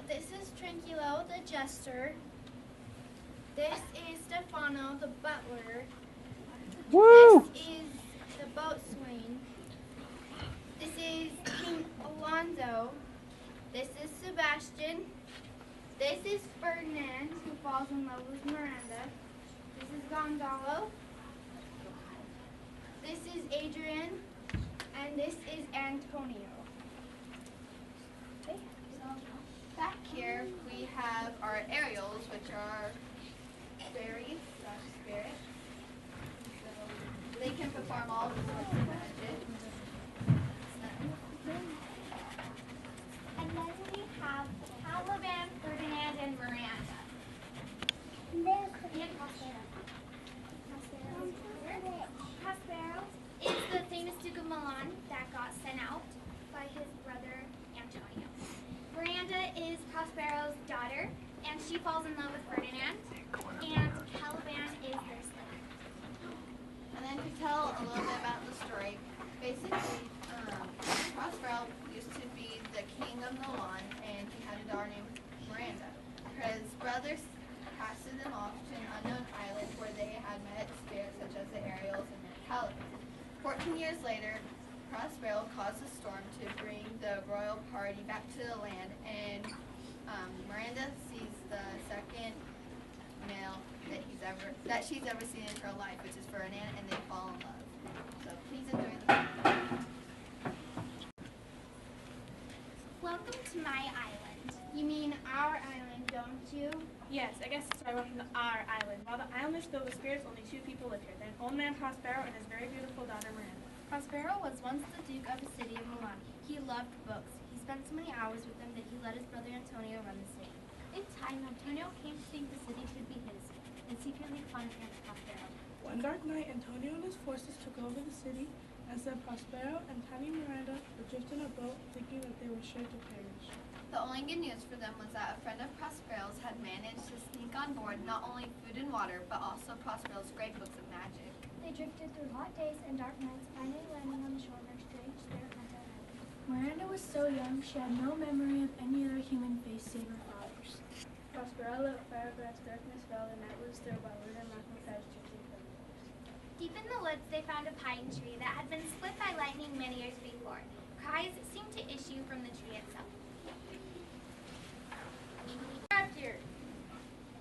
this is Tranquillo, the jester. This is Stefano, the butler. Woo! This is the boatswain. This is King Alonso. This is Sebastian. This is Ferdinand, who falls in love with Miranda. This is Gonzalo. This is Adrian. And this is Antonio. Okay, so Back here we have our aerials, which are fairies/spirits. So they can perform all sorts of magic. And then we have Caliban, Ferdinand, and Miranda. And Prospero is the famous Duke of Milan that got sent out by his brother Antonio. Miranda is Prospero's daughter, and she falls in love with Ferdinand. And Caliban is their slave. And then to tell a little bit about the story, basically, Prospero used to be the king of Milan, and he had a daughter named Miranda. His brothers casted them off to an unknown island where they had met spirits such as the Ariels and the Calibans. 14 years later, Prospero caused a storm to bring the royal party back to the land, and Miranda sees the second male that she's ever seen in her life, which is Ferdinand, and they fall in love. So please enjoy the movie. Welcome to my island. you mean our island, don't you? Yes, I guess it's right from our island. While the island is filled with spirits, only 2 people live here. An old man, Prospero, and his very beautiful daughter, Miranda. Prospero was once the Duke of the city of Milan. He loved books. He spent so many hours with them that he let his brother Antonio run the city. In time, Antonio came to think the city should be his, and secretly plotted against Prospero. One dark night, Antonio and his forces took over the city, and said Prospero and tiny Miranda were adrift in a boat, thinking that they were sure to perish. The only good news for them was that a friend of Prospero's had managed to sneak on board not only food and water, but also Prospero's great books of magic. They drifted through hot days and dark nights, finally landing on the shore of a strange spirit hunter island. Miranda was so young, she had no memory of any other human face save her father's. Prospero let Firegrass darkness fell, and night was still by word and mouth was drifting from the woods. Deep in the woods, they found a pine tree that had been split by lightning many years before. Cries seemed to issue from the tree itself. Here.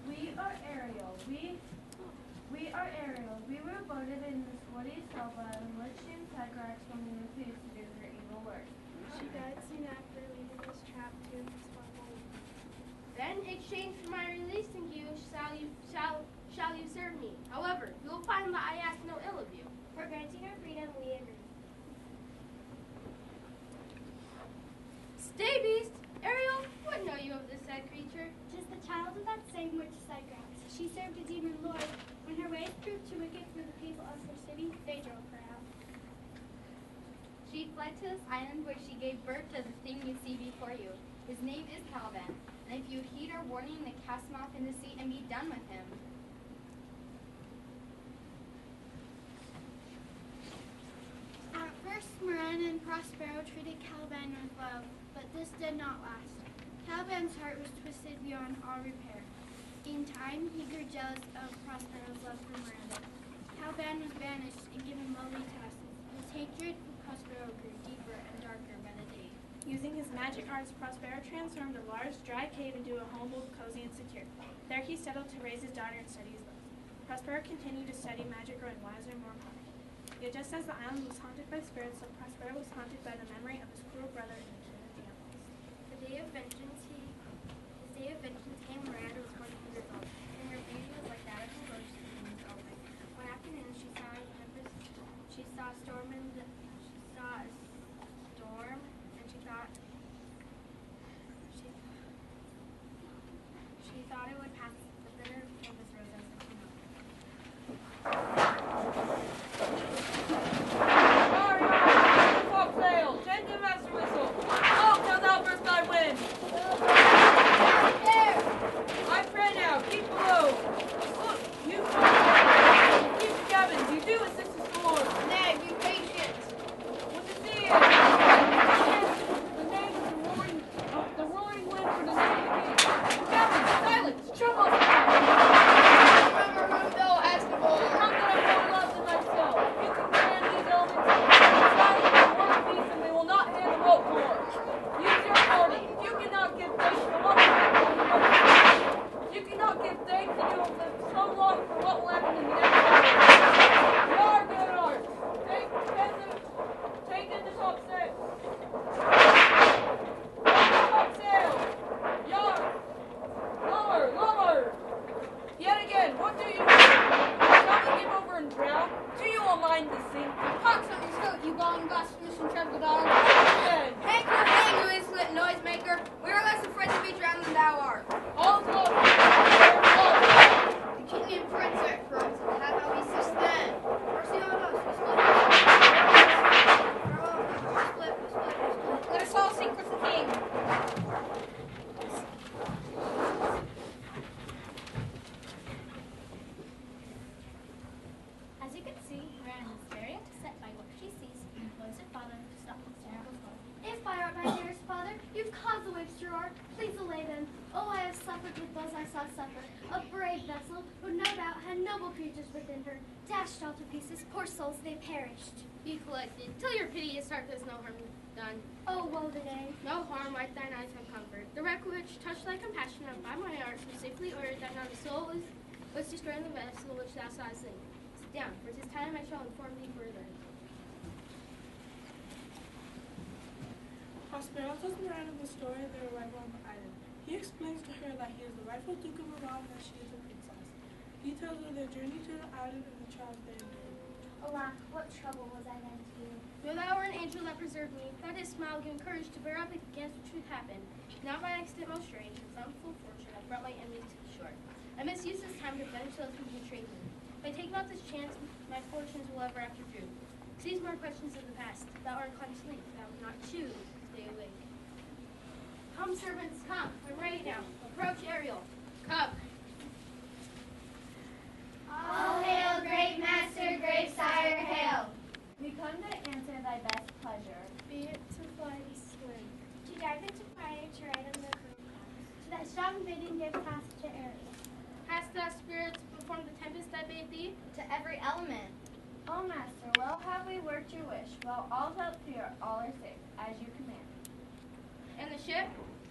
We are Ariel. We are Ariel. We were voted in this bloody selva in which she and Firegrass when we refused to do her evil work. She died soon after leaving us trapped to her home. Then, in exchange for my releasing you, shall you serve me. However, you will find that I ask no ill of you. For granting her freedom, we agree. Stay, beast! Ariel, what know you of this sad creature? Tis the child of that same witch Cygrax. She served a demon lord. When her ways proved too wicked for the people of her city, they drove her out. She fled to this island where she gave birth to the thing you see before you. His name is Caliban, and if you heed her warning, then cast him off in the sea and be done with him. At first, Miranda and Prospero treated Caliban with love, but this did not last. Caliban's heart was twisted beyond all repair. In time, he grew jealous of Prospero's love for Miranda. Caliban was banished and given lonely tasks. His hatred for Prospero grew deeper and darker by the day. Using his magic arts, Prospero transformed a large, dry cave into a home both cozy and secure. There he settled to raise his daughter and study his books. Prospero continued to study magic, growing wiser and more powerful. Yet just as the island was haunted by spirits, so Prospero was haunted by the memory of his cruel brother and the king of the animals. The day of vengeance came. Miranda was 14 years old, and her beauty was like that of a rose she blooms always. One afternoon, she saw a tempest. She saw a storm, and she thought it would pass, but then her tempest rose as it came up. Foresail! Change the master whistle! All comes out first thy wind! There! I pray now, keep below! Look, you keep the cabins, you do assist the storm! Nay, be patient! the waves to roar, please allay them. Oh, I have suffered with those I saw suffer. A brave vessel, who no doubt had noble creatures within her, dashed all to pieces, poor souls, they perished. Be collected, till your piteous heart does no harm done. Oh, woe the day. No harm, wipe thine eyes have comfort. The wreck which touched thy compassion, and by my art so safely ordered that not a soul was destroyed in the vessel which thou sawest sink. Sit down, for 'tis time I shall inform thee further. Prospero tells Miranda the story of their arrival on the island. He explains to her that he is the rightful Duke of Milan and that she is a princess. He tells her their journey to the island and the trials they endured. Alack, what trouble was I then to you? Though thou were an angel that preserved me, thou didst smile, give courage to bear up against what should happen. Now by accident most strange, and some full fortune, I brought my enemy to the shore. I misuse this time to avenge those who betrayed me. If I take not this chance, my fortunes will ever after prove. Seize more questions of the past. Thou art inclined to sleep, thou would not choose to stay awake. Come, servants, come. I'm ready now. Approach Ariel. Come. All hail, great master, great sire, hail. We come to answer thy best pleasure. Be it to fly to swim. To dive into fire, to ride on the crow. To that strong bidding give pass to Ariel. Hast thou spirit to perform the tempest I bade thee? To every element. O master, well have we worked your wish. Well, all held clear, all are safe, as you command. And the ship?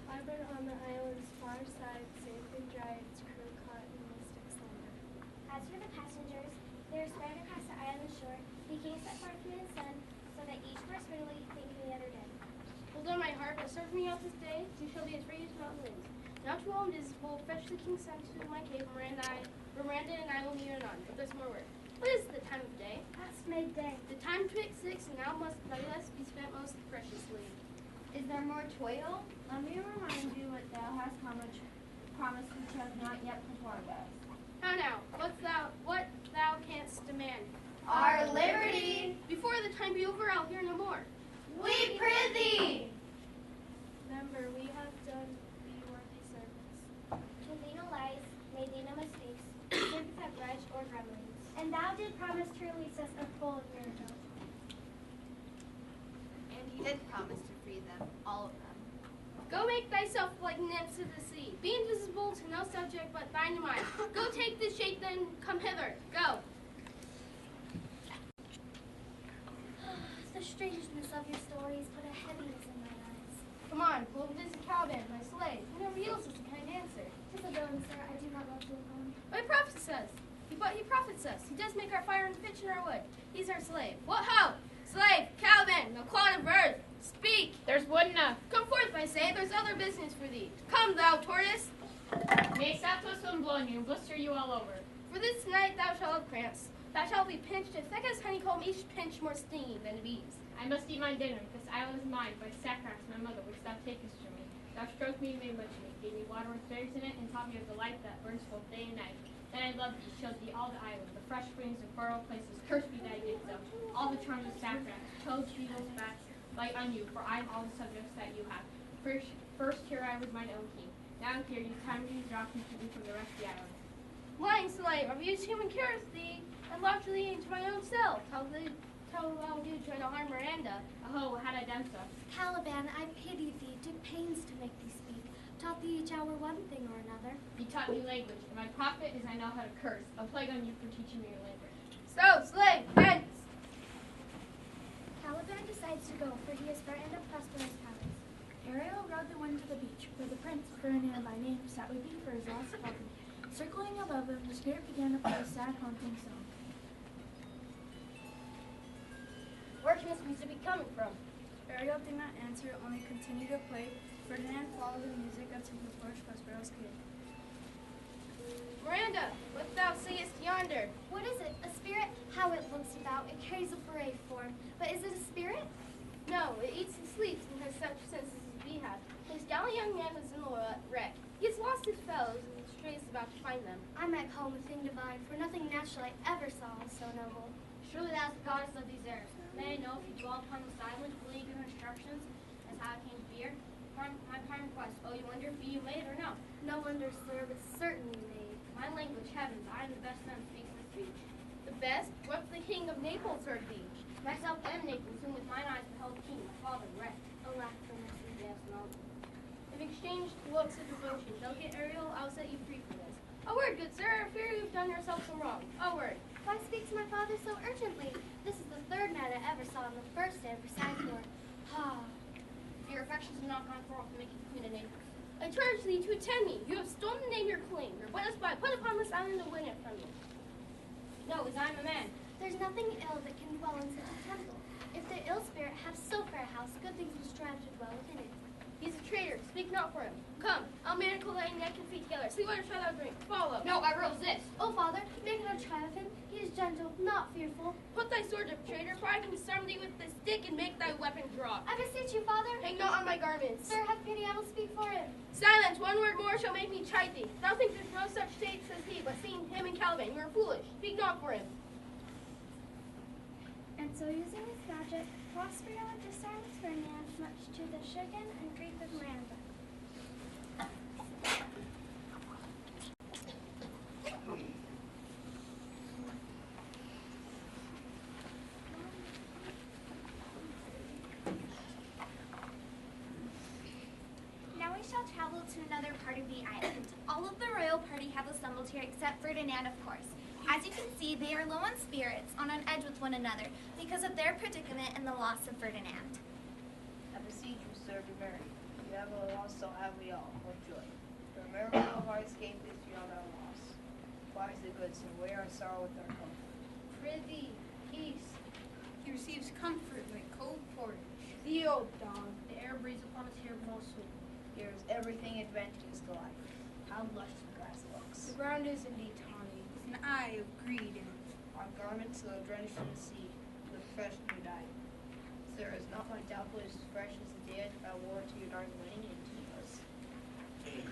I've been on the island's far side, safe and dry, its crew caught in mystic slumber. As for the passengers, they were spread across the island shore. The king set forth from his son, so that each more speedily thinking the other dead. Hold on my heart, but serve me out this day, you shall be as free as mountain winds. Now to all invisible, fetch the king's son to my cave, Miranda and I will meet anon, but there's more work. What is the time of day? Past midday. The time twixt 6, and now must thy less be spent most preciously. Is there more toil? Let me remind you what thou hast promised which has not yet performed us. How now? What thou canst demand? Our liberty! Before the time be over, I'll hear no more. We prithee! Remember, we have done thee worthy service. Told thee no lies, made thee no mistakes, servants have grudged or grumblings. And thou did promise to release us a full year ago. And he did promise to free them, all of them. Go make thyself like nymphs of the sea. Be invisible to no subject but thine and mine. Go take this shape, then come hither. Go. The strangeness of your stories put a heaviness in my eyes. Come on, we'll visit Calvin, my slave. He never yields us a kind answer. Tis a villain, sir, I do not love to look on. But he profits us. He profits us. He does make our fire and pitch in our wood. He's our slave. What ho! Slave, Calvin, no clod of earth. Speak. There's wood enough. Come forth, I say. There's other business for thee. Come, thou tortoise. May Sappho's wind blow you and blister you all over. For this night thou shalt have cramps. Thou shalt be pinched, and thick as honeycomb, each pinch more stinging than bees. I must eat my dinner. This island is mine, by sacrifice my mother, which thou takest from me. Thou stroked me and made much of me, gave me water with berries in it, and taught me of the light that burns both day and night. Then I loved thee, showed thee all the island, the fresh springs and far off places. Cursed be thy did so. All the charms of sacrifice, toads, beetles, bats, light on you, for I am all the subjects that you have. First here I was mine own king. Now here you time me drop me to thee from the rest of the island. Lying slave, I've used human cureth thee, and locked thee into my own cell. Tell thou do try to harm Miranda. Oh, had I done so. Caliban, I pity thee, took pains to make thee speak, taught thee each hour one thing or another. You taught me language, and my profit is I know how to curse. A plague on you for teaching me your language. So, slave, hence! Caliban decides to go, for he is frightened of Prospero's palace. Ariel rode the wind to the beach, where the prince, Ferdinand by name, sat weeping for his lost falcon. Circling above him, the spirit began to play a sad, haunting song. Where can this music be coming from? Ariel did not answer, only continued to play. Ferdinand followed the music until he approached Prospero's cave. Miranda, what thou seest yonder? What is it? A spirit? How it looks about. It carries a brave form. But is it a spirit? No, it eats and sleeps and has such senses as we have. This gallant young man was in the wreck. He has lost his fellows and strays about to find them. I might call him a thing divine, for nothing natural I ever saw was so noble. Surely thou art the goddess of these airs. May I know if you dwell upon this island, will you give instructions as how it came to be here? My prime request, oh, you wonder if you made or no? No wonder, sir, but certainly made. My language, heavens, I am the best son speaks this speech. The best? What's the king of Naples heard thee? Myself am Naples, whom with mine eyes beheld the king, my father, wrecked. Alack for mercy. Yes, no. exchanged looks of devotion. Delicate Ariel, I'll set you free from this. A word, good sir. I fear you've done yourself some wrong. A word. Why speak to my father so urgently? This is the third man I ever saw on the first day of Precismore. Ah, your affections have not gone far from making queen of Naples. I charge thee to attend me. You have stolen the name your claim. Your blood is spy put upon this island to win it from you. No, as I am a man. There's nothing ill that can dwell in such a temple. If the ill spirit have so fair a house, good things will strive to dwell within it. He's a traitor. Speak not for him. Come, I'll manacle thy neck and feet together. See what a try thou drink. Follow. No, I resist. Oh, father, make no try of him. He is gentle, not fearful. Put thy sword up, traitor, for I can disarm thee with this stick and make thy weapon draw. I beseech you, father. Hang not on my garments. Sir, have pity, I will speak for him. Silence, one word more shall make me chide thee. Thou thinkest no such state says he, but seeing him and Caliban, you are foolish. Speak not for him. And so using his magic, Prospero disarms Ferdinand, much to the chagrin and grief of Miranda. Now we shall travel to another part of the island. All of the royal party have assembled here except Ferdinand, of course. As you can see, they are low on spirits, on an edge with one another, because of their predicament and the loss of Ferdinand. I beseech you, sir, to marry. You have a loss, so have we all. What joy. For a miracle of our escape is beyond our loss. Wise the good sir, weigh our sorrow with our comfort. Prithee, peace. He receives comfort like cold portage. The old dog. The air breathes upon us here most sweet. Here is everything advantageous to life. How lush the grass looks. The ground is indeed tawny. With an eye of greed in it. Our garments are drenched in the sea, with fresh new dye. Sir, is not my doubtful as fresh as the day I wore to your dark wedding in Tempest.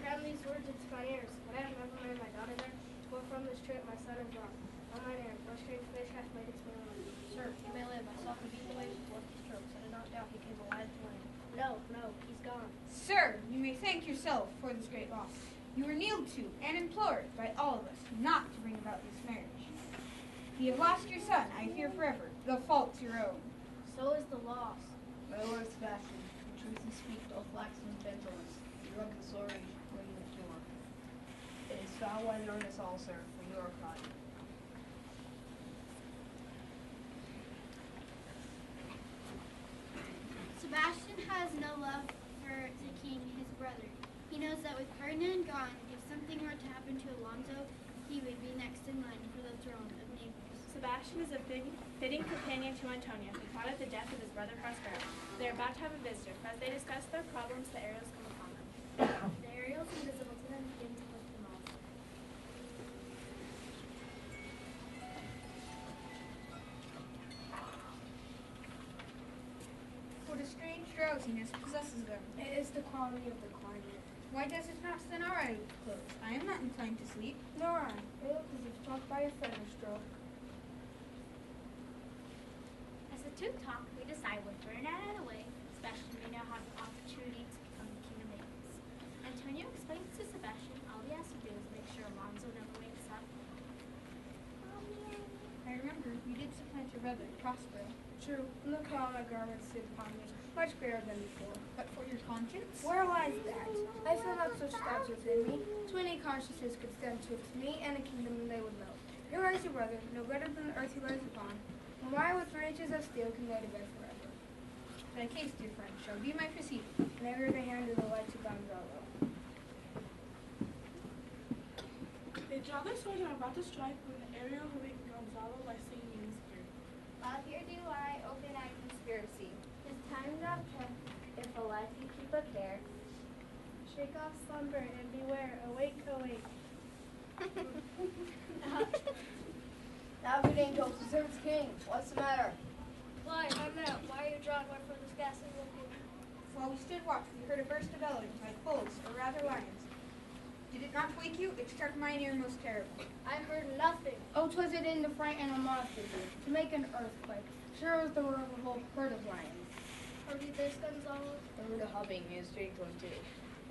Cram these words into my ears. Would I have never married my daughter there? But from this trip my son is gone. On mine errand, no strange fish hath made its way on. Sir, you may live. I saw him beat the waves with lusty strokes. I did not doubt he came alive to land. No, he's gone. Sir, you may thank yourself for this great loss. You were kneeled to and implored by all of us not to bring about this marriage. You have lost your son, I fear forever. The fault's your own. So is the loss. My lord Sebastian, the truth you speak, though flaxen with gentleness, you rub the sword when you cure. It is foul wine learn us all, sir, for you are caught. Sebastian has no love for the king, his brother. He knows that with Ferdinand gone, if something were to happen to Alonso, he would be next in line for the throne of Naples. Sebastian is a fitting companion to Antonio, who plotted the death of his brother Prospero. They are about to have a visitor. As they discuss their problems, the Ariels come upon them. The Ariels, invisible to them, begin to lift them all. What a strange drowsiness possesses them. It is the quality of the climate. Why does it not thin our eyes closed? I am not inclined to sleep. Nor I. They look as if struck by a feather stroke. As the two talk, we decide when Ferdinand had away, Sebastian may now have the opportunity to become the king of Naples. Antonio explains to Sebastian all he has to do is make sure Alonso never wakes up. I remember you did supplant your brother, Prospero. True. Look how my garments sit upon me. Much greater than before. But for your conscience? Where lies that? I feel not such thoughts within me. 20 consciences could stand twixt me and a kingdom they would know. Here lies your brother, no better than the earth he lies upon. And why with riches of steel can lay to bed forever? Thy case, dear friend, shall be my proceeding. Never the hand of the light to Gonzalo. They draw their swords and are about to strike when the Ariel awakens Gonzalo by singing in his ear. While here do lie open-eyed conspiracy. His time not kept, if alive you keep up there. Shake off slumber and beware. Awake, awake. Now, good angel, deserves king. What's the matter? Why, I'm out. Why are you drawing my furthest ghastly looking? While we stood watch, we heard a burst of bellowing, like bulls, or rather lions. Did it not wake you? It struck mine ear most terribly. I heard nothing. Oh, 'twas it in to frighten a monster, to make an earthquake. Sure was the roar of a whole herd of lions. Heard you this, Gonzalo? I heard a hubbing and a strange one too,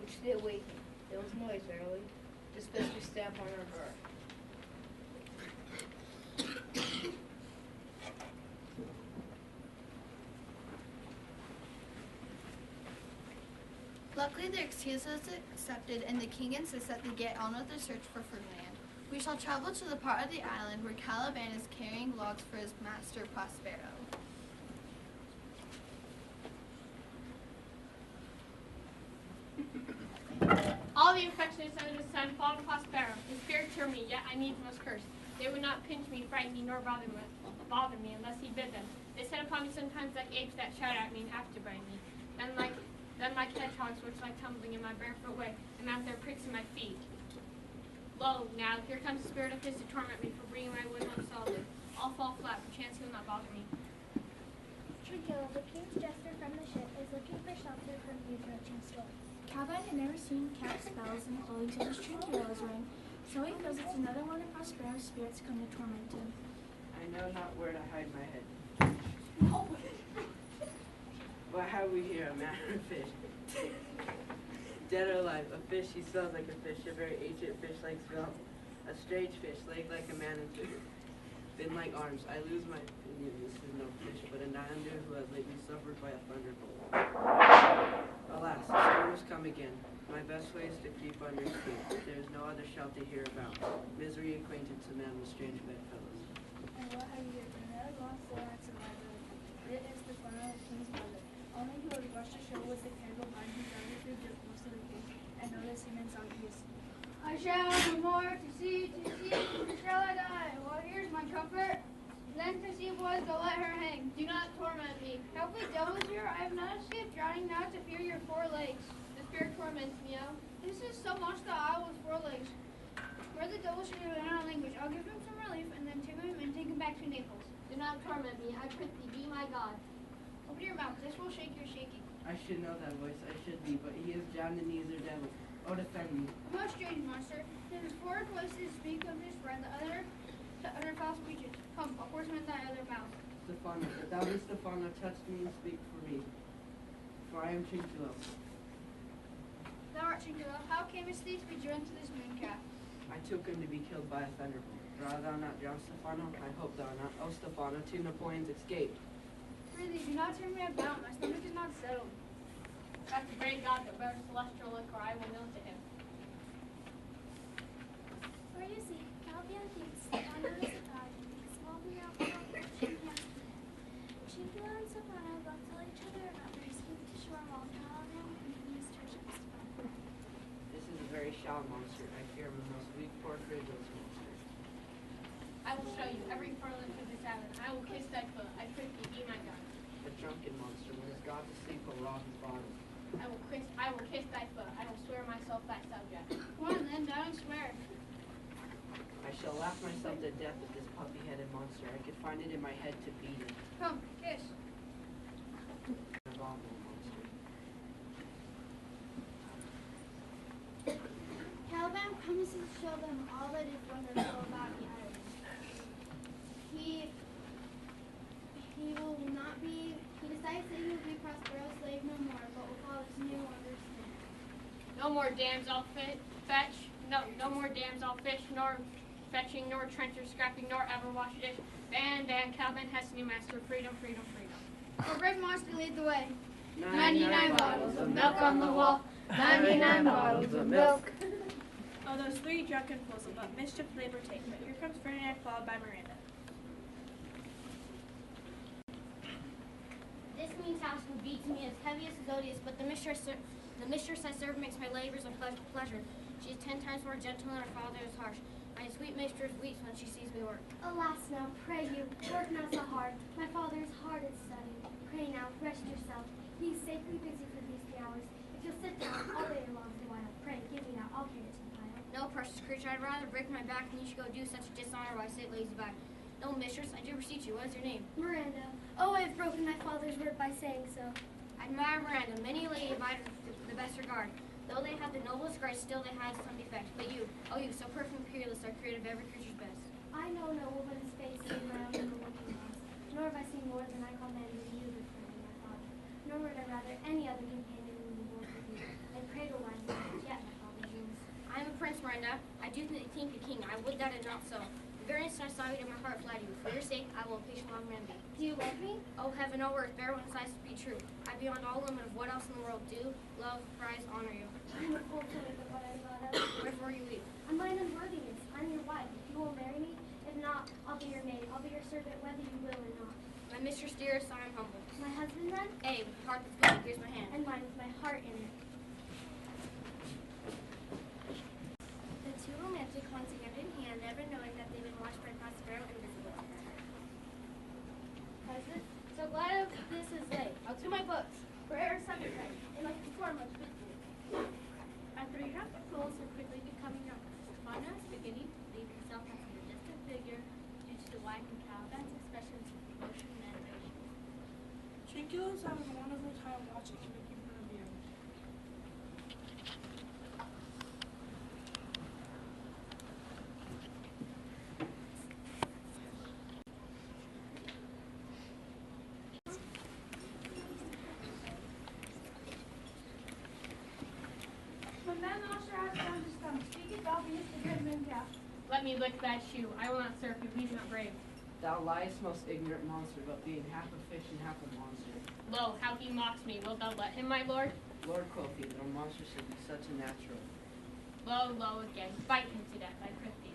which did awaken. There was noise, verily. Discussed your stamp on our door. Luckily, their excuse was accepted, and the king insists that they get on with the search for Ferdinand. We shall travel to the part of the island where Caliban is carrying logs for his master Prospero. All the affectionates under the sun fall to Prospero. His spirit turned me, yet I needs must curse. They would not pinch me, frighten me, nor bother me unless he bid them. They set upon me sometimes like apes that shout at me and have to bite me. Then like hedgehogs which like tumbling in my barefoot way, and mount their pricks in my feet. Lo, now, here comes the spirit of his to torment me for bringing my wood home solid. I'll fall flat, perchance he'll not bother me. Tranquilla, the king's jester from the ship, is looking for shelter from these wretched storms. Caliban had never seen cast spells and clothing till his Tranquilla's ring, so he feels it's another one of Prospero's spirits come to torment him. I know not where to hide my head. What have we here? A man or a fish? Dead or alive? A fish, he smells like a fish, a very ancient fish-like smell. A strange fish, leg like a man and fin like arms. I lose my opinion, this is no fish, but a Nyander who has lately suffered by a thunderbolt. Alas, the storm has come again. My best way is to creep under skin. There is no other shelter here about. Misery acquaintance a man with strange bedfellows. And what have you written? That lost the lance of my brother. It is the son of the king's mother. Only who had rushed ashore was the careful mind who gathered through the most of the king, and noticed him in Zacchaeus. I shall no more to see, shall I die? Well, here's my comfort. Then to see was to let her hang. Do not torment me. Help me, devils here. I have not escaped drowning now to fear your 4 legs. The spirit torments me, oh. This is so much the owl with 4 legs. Where the devil should learn our language, I'll give him some relief and then tame him and take him back to Naples. Do not torment me, I prithee, be my God. Open your mouth, this will shake your shaking. I should know that voice, I should be, but he is drowned in neither devil. Oh, defend me. A most strange monster. Then his 4 voices speak of his friend, the other to utter foul speeches. Come, a horseman thy other mouth. Stephano, if thou be Stephano, touch me and speak for me. For I am Tranquillo. Thou art Tranquilla, how camest thee to be joined to this mooncalf? I took him to be killed by a thunderbolt. Art thou not drowned, Stephano? I hope thou not. Oh, Stephano, 2 Napoleons escaped. Prithee, do not turn me about, my stomach is not settled. That's the great God that bears celestial liquor, I will kneel to him. For you see, Caliban thinks Stefano is a god, and makes small miracle Tranquilla and Stefano both tell each other about their escape to shore while Caliban continues to worship Stefano. This is a very shallow monster. I fear him the most weak, poor, courageous monster. I will show you every furlong of this island. I will kiss thy foot. I prithee, be my God. A drunken monster. When his God to sleep will rob his body. I will kiss thy foot. I will swear myself thy subject. Come on then, down and swear. I shall laugh myself to death at this puppy-headed monster. I could find it in my head to beat it. Come, kiss. An abominable monster. Caliban promises to show them all that is wonderful about the island. He decides that he will be Prospero's slave no more, but will follow his new understanding. No more dams I'll fetch. No more dams I'll fish, nor fetching, nor trencher scrapping, nor ever wash a dish. Ban, Caliban has a new master. Freedom, freedom, freedom. A brave monster lead the way. 99 bottles of milk on the wall. 99 bottles of milk. Oh, those 3 drunken fools will but mischief labor take, but here comes Ferdinand followed by Miranda. This mean task would be to me as heavy as Zodius, but the mistress I serve makes my labors a pleasure. She is 10 times more gentle than her father is harsh. My sweet mistress weeps when she sees me work. Alas now, pray you, work not so hard. My father is hard at study. Pray now, rest yourself. He is safely busy for these 3 hours. If you'll sit down, all day long the while. Pray, give me now, I'll carry it to the pile. No, precious creature, I'd rather break my back than you should go do such a dishonor while I sit lazy by. No, mistress, I do beseech you, what is your name? Miranda. Oh, I have broken my father's word by saying so. I admire Miranda. Many a lady abide the best regard. Though they have the noblest grace, still they hide some defect. But you, oh you, so perfect and peerless, are created of every creature's best. I know no woman's face save my own looking glass, nor have I seen more than I call man with you before me, my father. Nor would I rather any other companion in the world with you. I pray to one, yet my father's yours. I am a prince, Miranda. I do think the king. I would that it not so. very instant I saw you and my heart fled you. For your sake, I will patient long remedy. Do you love me? Oh, heaven, oh earth, bear witness I to be true. I beyond all limit of what else in the world do, love, prize, honor you. I'm a fool to live with what I thought of. Wherefore you weep. On mine unworthiness. I'm your wife. You will marry me? If not, I'll be your maid. I'll be your servant whether you will or not. My mistress dearest, I am humble. My husband then? Ay, with a heart that's good, here's my hand. And mine with my heart in it. The two romantic ones hand in hand, never knowing that they've been watched by Prospero invisible. Husband, so glad of this is late. I'll do my books. Prayer is sacrifice. It must perform much victory. After he got the goals were quickly becoming known. Stefano is beginning to believe himself as a distant figure due to the wife and Caliban's expressions of devotion and adoration. Trinculo's having a wonderful time watching and making fun of you. Let me lick that shoe. I will not serve you. He's not brave. Thou liest, most ignorant monster, but being half a fish and half a monster. Lo, how he mocks me. Wilt thou let him, my lord? Lord, quoth he, no monster should be such a natural. Lo, lo again. Bite him to death, I prithee.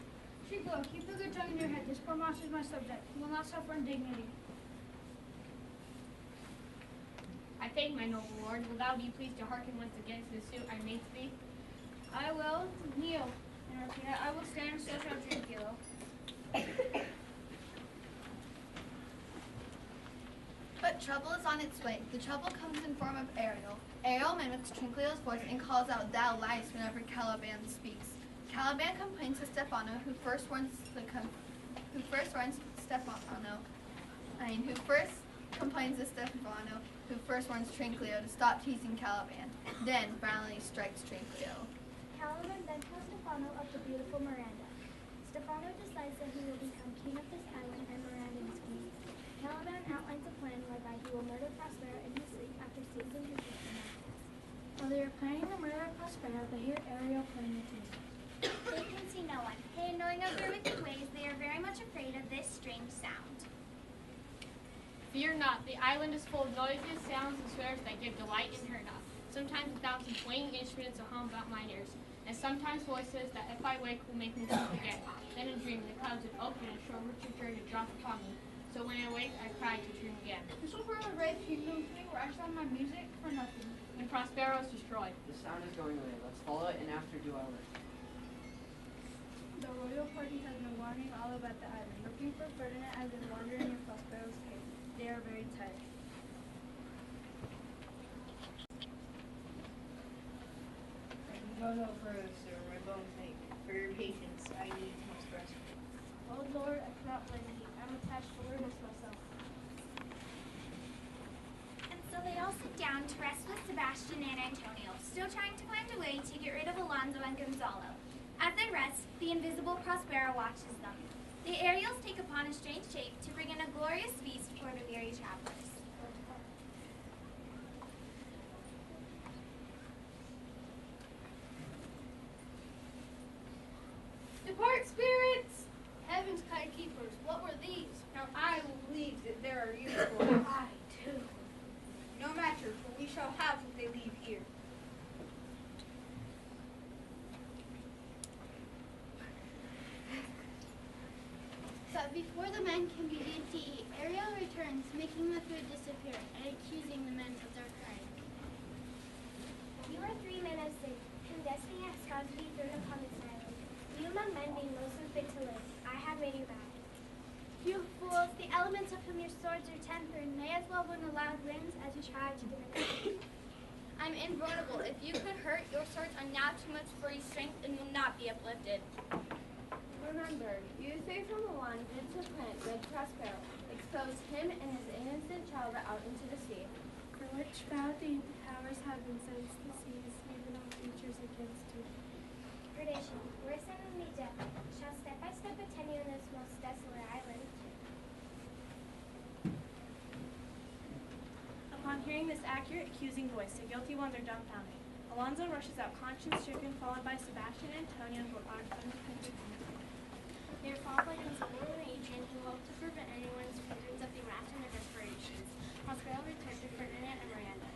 Chico, keep a good tongue in your head. This poor monster is my subject. He will not suffer indignity. I thank my noble lord. Will thou be pleased to hearken once again to the suit I made to thee? I will kneel, and repeat, I will stand, so shall Trinculo. But trouble is on its way. The trouble comes in form of Ariel. Ariel mimics Trinculo's voice and calls out "thou liest" whenever Caliban speaks. Caliban complains to Stefano, who first warns Stefano Trinculo to stop teasing Caliban. Then finally strikes Trinculo. Caliban then tells Stefano of the beautiful Miranda. Stefano decides that he will become king of this island and Miranda his queen. Caliban outlines a plan whereby he will murder Prospero in his sleep after seizing his victim. While they are planning to murder Prospero, they hear Ariel playing the tune. They can see no one, and knowing of their wicked ways, they are very much afraid of this strange sound. Fear not. The island is full of noises, sounds, and swears that give delight and hurt not. Sometimes a thousand twanging instruments will hum about mine ears, and sometimes voices that if I wake will make me forget. Then in dream the clouds would open and show rich joy to drop upon me. So when I wake, I cry to dream again. This will prove a brave kingdom thing where I sell my music for nothing. When Prospero is destroyed. The sound is going away. Let's follow it and after do our work. The royal party has been wandering all about the island, looking for Ferdinand as in wandering in Prospero's cave. They are very tired. I can go no further, sir. My bones ache. For your patience, I need much rest. Oh Lord, I cannot blame you. I'm attached to Lourdes myself. And so they all sit down to rest with Sebastian and Antonio, still trying to find a way to get rid of Alonso and Gonzalo. As they rest, the invisible Prospero watches them. The Ariels take upon a strange shape to bring in a glorious feast for the weary travelers. Depart, spirits! Heaven's kind keepers, what were these? Now I will believe that there are you for I too. No matter, for we shall have what they leave here. But before the men can begin to eat, Ariel returns, making the food disappear and accusing the men of their crime. You are 3 men of sin, whom destiny has caused to be thrown upon this island. You among men being most unfit to live, I have made you bad. You fools, the elements of whom your swords are tempered may as well win the loud winds as you try to give it. I'm invulnerable. If you could hurt, your swords are now too much for your strength and will not be uplifted. Remember, you say from Milan did to plant good Prospero, exposed him and his innocent child out into the sea. For which vow the powers have been sentenced to seize, even all creatures against you. Rendition, worse than only death, shall step by step attend you in this most desolate island. Upon hearing this accurate, accusing voice, the guilty ones are dumbfounded. Alonso rushes out conscience-stricken, followed by Sebastian and Antonio, who are unrepentant. It falls like consoling agent who hopes to prevent anyone's feelings of the rash and their desperations. Prospero returned to Ferdinand and Miranda.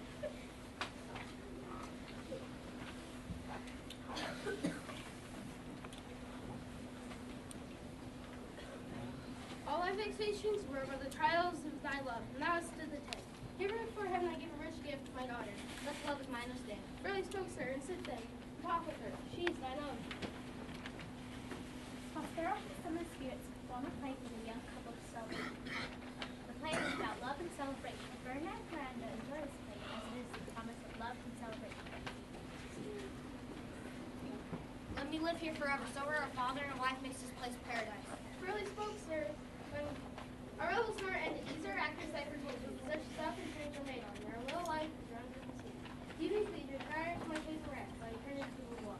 All thy vexations were but the trials of thy love, and thou hast stood the test. Herefore heaven I give a rich gift to my daughter. Let love is mine this day. Fairly spoke, sir, and sit then. Talk with her. She is thine own. Prospero has summoned spirits to form a play for the young couple to celebrate. The play is about love and celebration. Ferdinand and Miranda enjoy this play as it is the promise of love and celebration. Let me live here forever, so where a father and a wife makes this place paradise. Fairly spoke, sir. When our rebels were and easier actors I foretold you, such stuff and things are made on. Their little life is drowned in the sea. Evening please retire to my place of rest, but I turn into the wall.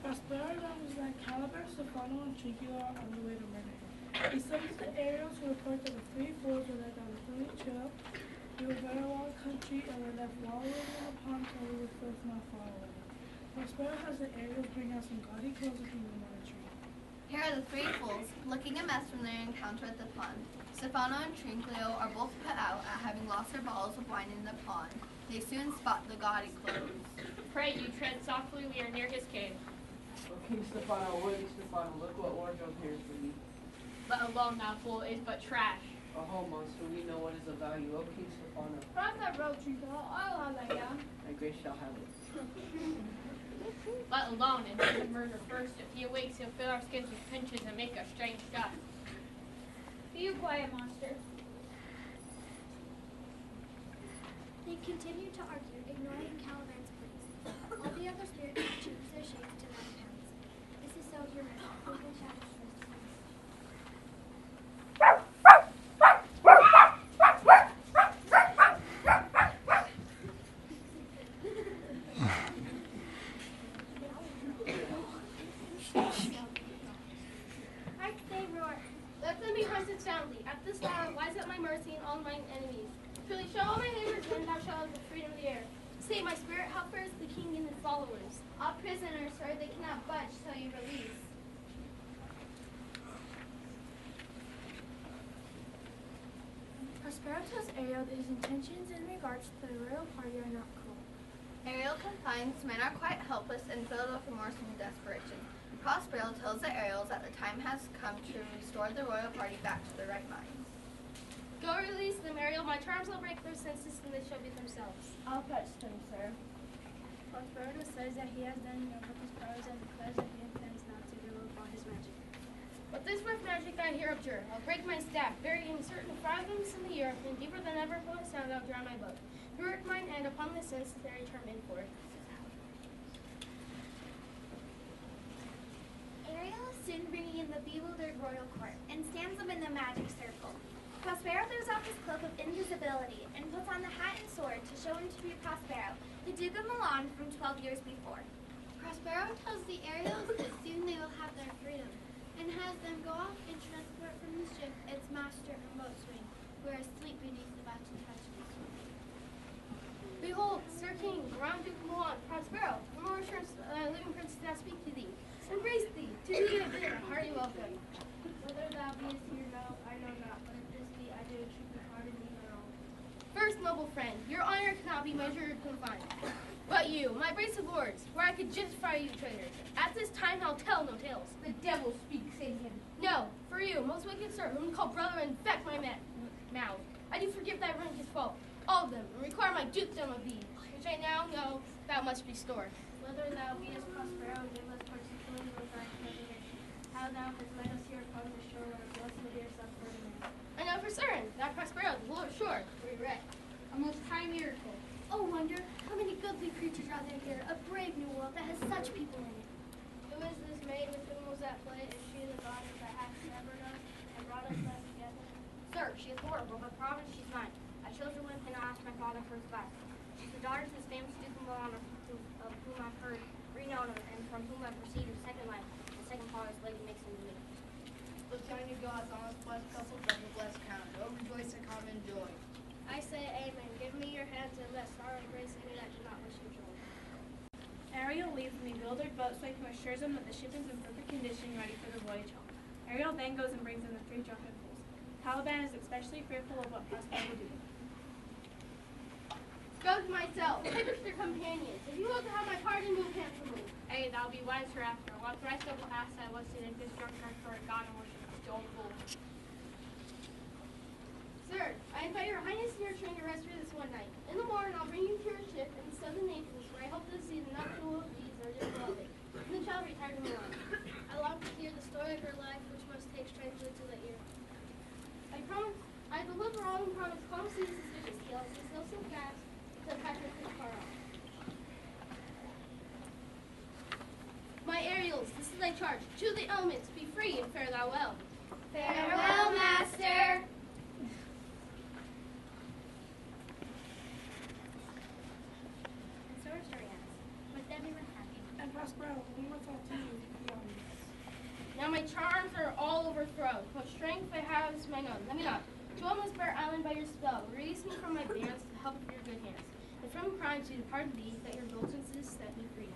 Prospero was like Caliber, Stefano, and Trinculo are on the way to murder him. He summons the aerials to report that the three fools were led down the friendly trail through a very wild country and were left wallowing in a pond covered with filth not far away. Prospero has the aerials bring out some gaudy clothes and hang them on a tree. Here are the three fools, looking a mess from their encounter at the pond. Stefano and Trinculo are both put out at having lost their bottles of wine in the pond. They soon spot the gaudy clothes. Pray you tread softly, we are near his cave. O King Stefano, worthy Stefano, look what wardrobe here is for thee. Let alone thou fool is but trash. A whole monster, we know what is of value. O King Stefano, Cross that road, Trinculo. I'll have that gown. thy grace shall have it. Let alone and do the murder first. If he awakes, he'll fill our skins with pinches and make us strange dust. Be you quiet, monster. They continued to argue, ignoring Caliban's pleas. All the other spirits changed their shapes to 9 pounds. This is so heroic. Twinkling shadows first to come. They roar. Let them be rested soundly. At this hour, wise at my mercy and all mine enemies. Truly show all my neighbors, and thou shalt have the freedom of the air. Say, my spirit, how fares the king and his followers? All prisoners, sir, they cannot budge till you release. Prospero tells Ariel that his intentions in regards to the royal party are not cool. Ariel confines men are quite helpless and filled with remorse and desperation. Prospero tells the Ariels that the time has come to restore the royal party back to their right minds. Go release them, Ariel. My charms will break their senses, and they shall be themselves. I'll fetch them, sir. Prospero says that he has done enough with his powers and declares that he intends not to give up on his magic. But this rough magic I here abjure. I'll break my staff, burying certain fathoms in the earth, and deeper than ever from the sound I'll drown my boat. Through it mine hand upon the necessary term in for it. Ariel is soon bringing in the bewildered royal court and stands them in the magic circle. Prospero throws off his cloak of invisibility and puts on the hat and sword to show him to be Prospero, the Duke of Milan from 12 years before. Prospero tells the Ariels that soon they will have their freedom, and has them go off and transport from the ship its master and boatswain, who are asleep beneath the battle hatches. Behold, Sir King, Grand Duke of Milan, Prospero, the more assurance living prince now speak to thee. Embrace thee, to thee a bid, a hearty welcome. Whether thou beest here now, I know not, but if this be, I do entreat thee pardon me my own. First, noble friend, your honor cannot be measured or confined. But you, my brace of lords, where I could just fire you traitors. At this time I'll tell no tales. The devil speaks in him. No, for you, most wicked sir, whom call brother and infect my mouth. I do forgive thy rankest fault, all of them, and require my dukedom of thee, which I now know thou must restore. Whether thou beest Prospero, give us particularly with thy preservation. How thou hast led us here upon the shore, where blessed yourself for the man. I know for certain that Prospero, the Lord shore, will be wrecked. A most high miracle. Oh, wonder, how many goodly creatures are there here, a brave new world that has such people in it. Who is this maid with whom was at play? Is she the goddess that hath severed us and brought us thus together? Sir, she is horrible, but providence she's mine. I chose her with and I asked my father for his advice. She's the daughter of his famous Duke of Milan, of whom I've heard renowned and from whom I've received a second life. The second father's lady makes him to me. The tiny gods on us blessed couple, double blessed count. Oh, rejoice and common joy. I say amen. Give me your hands and let sorrow embrace any that do not wish you joy. like who assures them that the ship is in perfect condition, ready for the voyage home. Ariel then goes and brings them the 3 drunken fools. Caliban is especially fearful of what Prospero will do. Go to myself, pick up your companions. If you want to have my party, move handsomely. Hey, that'll be wise hereafter. While the rest of will ask that was to take this drunk for a god and worship the old fool. Sir, I invite your highness and your train to rest for this one night. In the morning, I'll bring you to your ship and stow the Naples, where I hope to see the nuptial of these our dear beloved. And then shall retire to Milan. I long to hear the story of her life, which must take strangely to the ear. I deliver all and promise calm seas suspicious tales, and still so fast that Patrick is far off. My Ariels, this is thy charge. To the elements, be free and fare thou well. Farewell, master. And so our story ends, with everyone happy. And Prospero, we must all to you beyond this. Now my charms are all overthrown. What strength I have is mine own. Let me not. Dwell on this bare island by your spell. Release me from my bands to help of your good hands. And from crime to depart thee, that your indulgences set me free.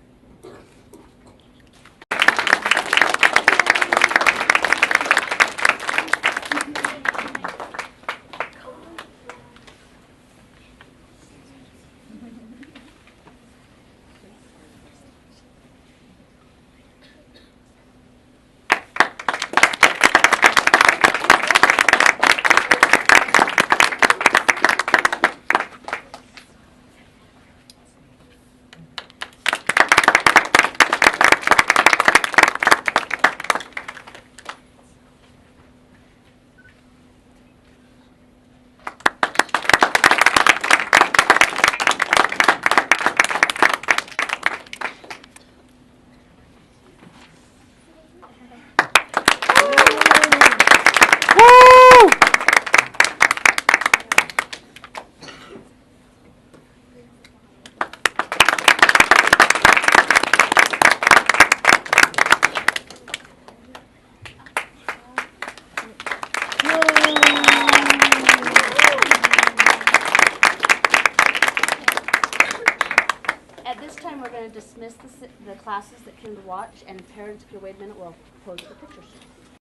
At this time, we're going to dismiss the classes that came to watch, and parents, if you wait a minute, we'll pose the pictures.